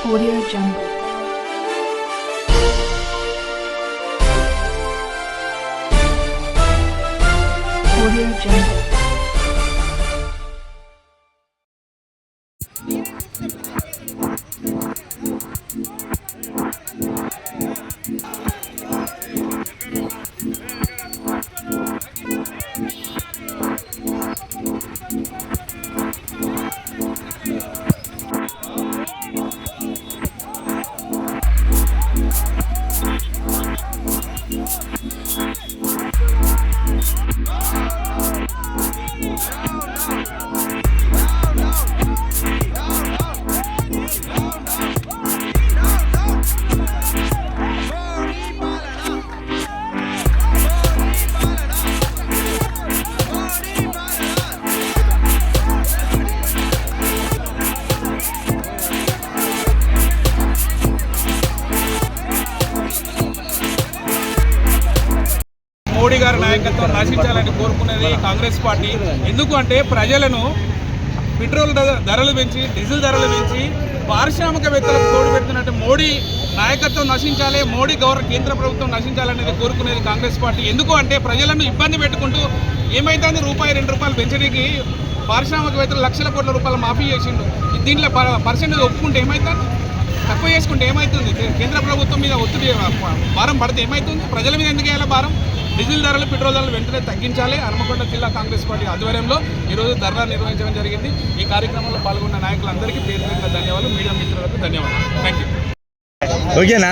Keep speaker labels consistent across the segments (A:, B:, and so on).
A: Audio Jungle. Audio Jungle.
B: Modi గారి నాయకత్వం నశించాలని కోరుకునేది కాంగ్రెస్ పార్టీ. ఎందుకు అంటే ప్రజలను పెట్రోల్ ధరలు పెంచి డీజిల్ ధరలు పెంచి పారిశ్రామికవేత్తలకు తోడు పెడుతున్నట్టు మోడీ నాయకత్వం నశించాలి, మోడీ కేంద్ర ప్రభుత్వం నశించాలనేది కోరుకునేది కాంగ్రెస్ పార్టీ. ఎందుకు అంటే ప్రజలను ఇబ్బంది పెట్టుకుంటూ ఏమైతుంది ₹2 పెంచడానికి పారిశ్రామికవేత్తలు లక్షల కోట్ల రూపాయలు మాఫీ చేసిండు. దీంట్లో పర్సెంటేజ్ ఒప్పుకుంటే ఏమవుతుంది, తక్కువ చేసుకుంటే ఏమవుతుంది, కేంద్ర ప్రభుత్వం మీద ఒత్తిడి భారం పడితే ఏమవుతుంది, ప్రజల మీద ఎందుకు వేయాలి భారం? డీజిల్ ధరలు పెట్రోల్ ధరలు వెంటనే తగ్గించాలి. హన్మకొండ జిల్లా కాంగ్రెస్ పార్టీ ఆధ్వర్యంలో ఈరోజు ధర్నా నిర్వహించడం జరిగింది. ఈ కార్యక్రమంలో పాల్గొన్న నాయకులందరికీ పేరు పేరున ధన్యవాదాలు, మీడియా మిత్రులకు ధన్యవాదాలు. Thank you.
C: ఓకేనా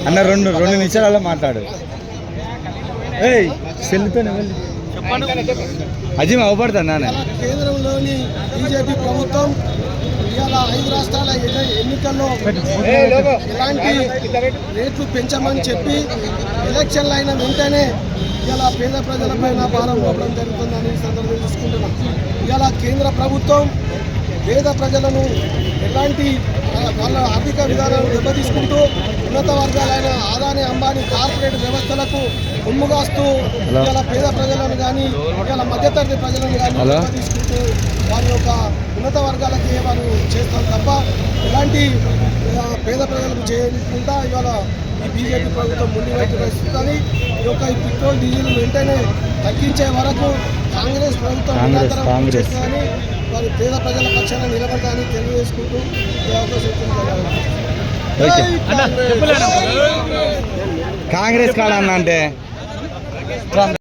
C: అన్న, రెండు నిమిషాలలో మాట్లాడు. అజీం అవపడతా నాన్న.
D: కేంద్రంలోని బీజేపీ ప్రభుత్వం ఇవాళ 5 రాష్ట్రాల ఎన్నికల్లో ఎలాంటి రేట్లు పెంచమని చెప్పి ఎలక్షన్లు అయిన వెంటనే ఇలా పేద ప్రజలపైన భారం మోపడం జరుగుతుందని సందర్భం తీసుకుంటున్నాం. ఇవాళ కేంద్ర ప్రభుత్వం పేద ప్రజలను ఎలాంటి వాళ్ళ ఆర్థిక విధానాలను దెబ్బతీసుకుంటూ ఉన్నత వర్గాలైన ఆదాని అంబానీ కార్పొరేట్ వ్యవస్థలకు ఉమ్ముగాస్తూ ఇలా పేద ప్రజలను కానీ ఇలా మధ్యతరగతి ప్రజలను కానీ దెబ్బతీసుకుంటూ వారి యొక్క ఉన్నత వర్గాలకి వారు చేస్తారు తప్ప ఎలాంటి పేద ప్రజలకు చేయకుండా ఇవాళ ఈ బీజేపీ ప్రభుత్వం ముందు వైపు వేస్తుందని ఈ యొక్క ఈ పెట్రోల్ డీజిల్ వెంటనే తగ్గించే వరకు కాంగ్రెస్ ప్రభుత్వం నిరంతరం చేస్తుందని వారి పేద ప్రజల పక్షాన నిలబడతానని తెలియజేసుకుంటూ ఈ అవకాశం
C: కాంగ్రెస్ కాడ అన్న అంటే